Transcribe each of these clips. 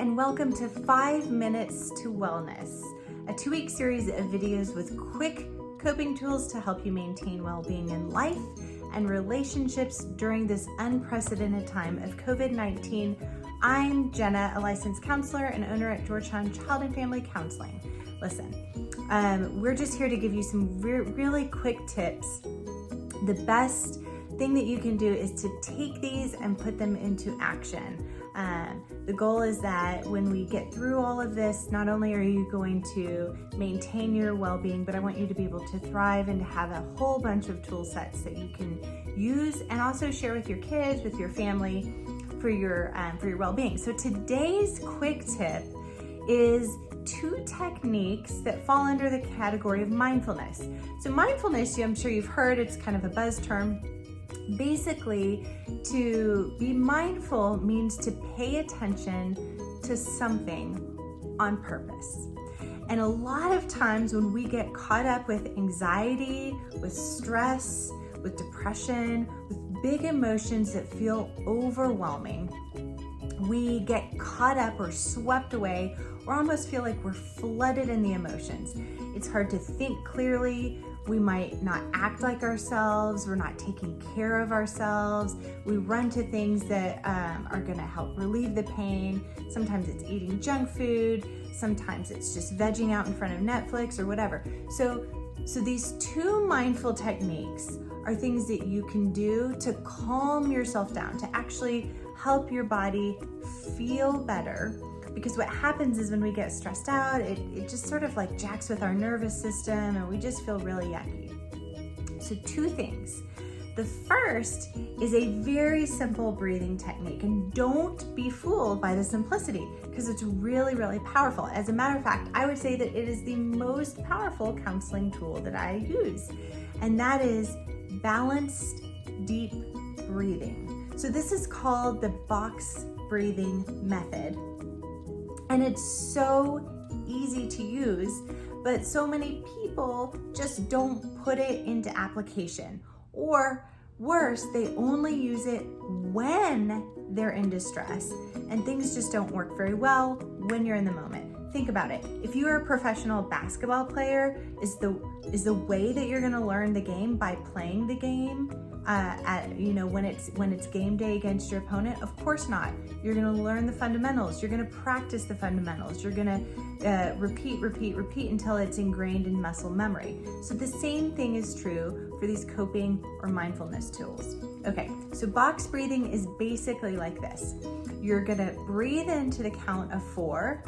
and welcome to 5 Minutes to Wellness, a 2-week series of videos with quick coping tools to help you maintain well-being in life and relationships during this unprecedented time of COVID-19. I'm Jenna, a licensed counselor and owner at Georgetown Child and Family Counseling. Listen, we're just here to give you some really quick tips. The best thing that you can do is to take these and put them into action. The goal is that when we get through all of this, not only are you going to maintain your well-being, but I want you to be able to thrive and to have a whole bunch of tool sets that you can use and also share with your kids, with your family, for your well-being. So today's quick tip is 2 techniques that fall under the category of mindfulness. So mindfulness, I'm sure you've heard, it's kind of a buzz term. Basically, to be mindful means to pay attention to something on purpose. And a lot of times when we get caught up with anxiety, with stress, with depression, with big emotions that feel overwhelming, we get caught up or swept away or almost feel like we're flooded in the emotions. It's hard to think clearly. We might not act like ourselves. We're not taking care of ourselves. We run to things that are gonna help relieve the pain. Sometimes it's eating junk food. Sometimes it's just vegging out in front of Netflix or whatever. So these 2 mindful techniques are things that you can do to calm yourself down, to actually help your body feel better. Because what happens is when we get stressed out, it just sort of like jacks with our nervous system and we just feel really yucky. So 2 things. The first is a very simple breathing technique, and don't be fooled by the simplicity because it's really, really powerful. As a matter of fact, I would say that it is the most powerful counseling tool that I use, and that is balanced deep breathing. So this is called the box breathing method. And it's so easy to use, but so many people just don't put it into application. Or worse, they only use it when they're in distress and things just don't work very well when you're in the moment. Think about it. If you are a professional basketball player, is the way that you're gonna learn the game by playing the game when it's game day against your opponent? Of course not. You're gonna learn the fundamentals. You're gonna practice the fundamentals. You're gonna repeat until it's ingrained in muscle memory. So the same thing is true for these coping or mindfulness tools. Okay, so box breathing is basically like this. You're gonna breathe into the count of 4.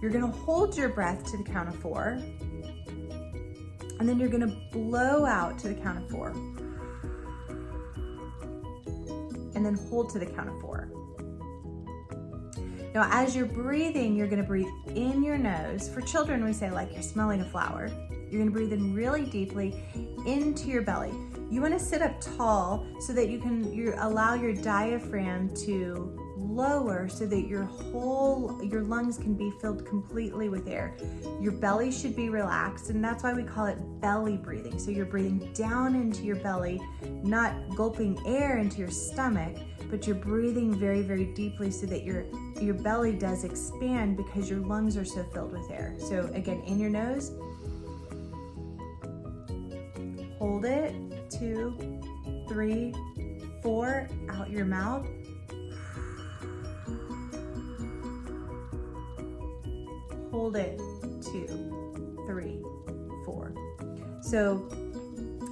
You're gonna hold your breath to the count of 4. And then you're gonna blow out to the count of 4. And then hold to the count of 4. Now, as you're breathing, you're gonna breathe in your nose. For children, we say like you're smelling a flower. You're gonna breathe in really deeply into your belly. You wanna sit up tall so that you allow your diaphragm to lower so that your lungs can be filled completely with air. Your belly should be relaxed, and that's why we call it belly breathing. So you're breathing down into your belly, not gulping air into your stomach, but you're breathing very, very deeply so that your belly does expand because your lungs are so filled with air. So again, in your nose, hold it, 2, 3, 4, out your mouth. Hold it, 2, 3, 4. So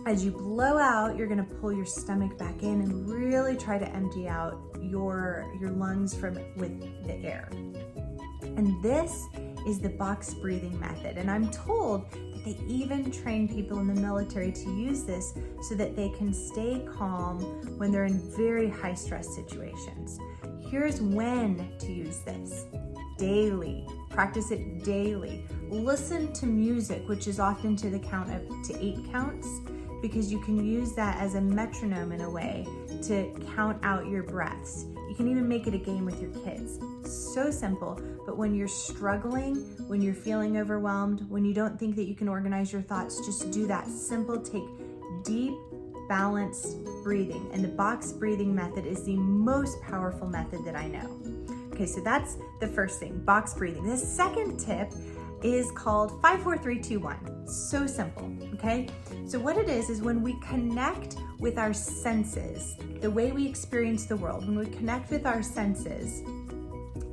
as you blow out, you're gonna pull your stomach back in and really try to empty out your lungs with the air. And this is the box breathing method. And I'm told that they even train people in the military to use this so that they can stay calm when they're in very high stress situations. Here's when to use this. Daily. Practice it daily. Listen to music, which is often to the count of to 8 counts, because you can use that as a metronome in a way to count out your breaths. You can even make it a game with your kids. So simple, but when you're struggling, when you're feeling overwhelmed, when you don't think that you can organize your thoughts, just do that simple, take deep balanced breathing. And the box breathing method is the most powerful method that I know. Okay, so that's the first thing, box breathing. The second tip is called 5, 4, 3, 2, 1. So simple, okay? So what it is when we connect with our senses, the way we experience the world, when we connect with our senses,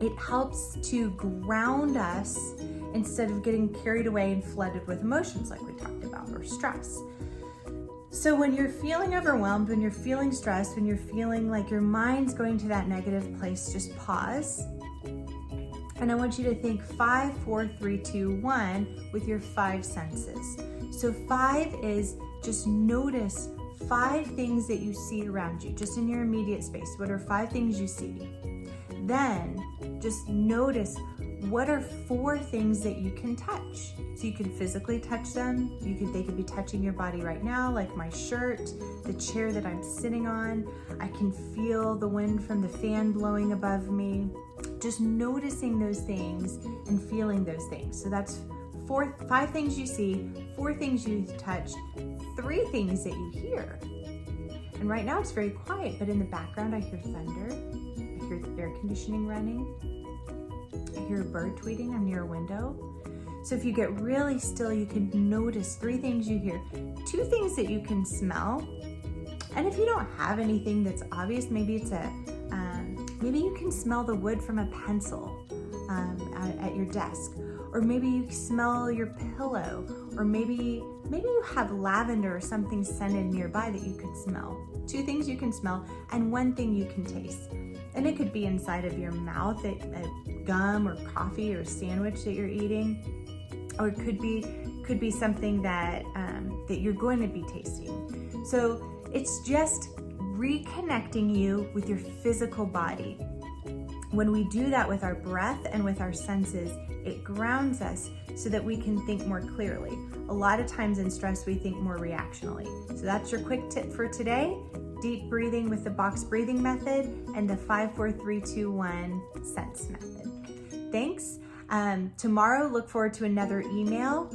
it helps to ground us instead of getting carried away and flooded with emotions like we talked about, or stress. So when you're feeling overwhelmed, when you're feeling stressed, when you're feeling like your mind's going to that negative place, just pause. And I want you to think 5, 4, 3, 2, 1 with your 5 senses. So 5 is just notice 5 things that you see around you, just in your immediate space. What are 5 things you see? Then just notice what are 4 things that you can touch. So you can physically touch them. They could be touching your body right now, like my shirt, the chair that I'm sitting on. I can feel the wind from the fan blowing above me. Just noticing those things and feeling those things. So that's 5 things you see, 4 things you touch, 3 things that you hear. And right now it's very quiet, but in the background I hear thunder. I hear the air conditioning running. I hear a bird tweeting. I'm near a window. So if you get really still, you can notice 3 things you hear, 2 things that you can smell. And if you don't have anything that's obvious, maybe it's maybe you can smell the wood from a pencil at your desk, or maybe you smell your pillow, or maybe you have lavender or something scented nearby that you could smell. 2 things you can smell and 1 thing you can taste. And it could be inside of your mouth, a gum or coffee or sandwich that you're eating, or it could be something that you're going to be tasting. So it's just reconnecting you with your physical body. When we do that with our breath and with our senses, it grounds us so that we can think more clearly. A lot of times in stress, we think more reactionally. So that's your quick tip for today. Deep breathing with the box breathing method and the 5, 4, 3, 2, 1 sense method. Thanks. Tomorrow, look forward to another email.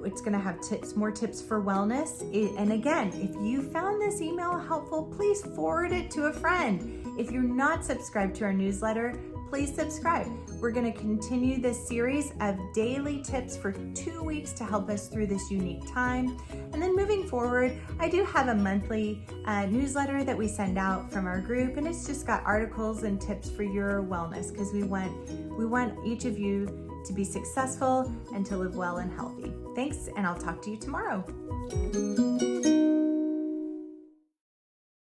It's going to have more tips for wellness. And again, if you found this email helpful, please forward it to a friend. If you're not subscribed to our newsletter, please subscribe. We're going to continue this series of daily tips for 2 weeks to help us through this unique time. And then moving forward, I do have a monthly newsletter that we send out from our group, and it's just got articles and tips for your wellness, because we want each of you to be successful and to live well and healthy. Thanks, and I'll talk to you tomorrow.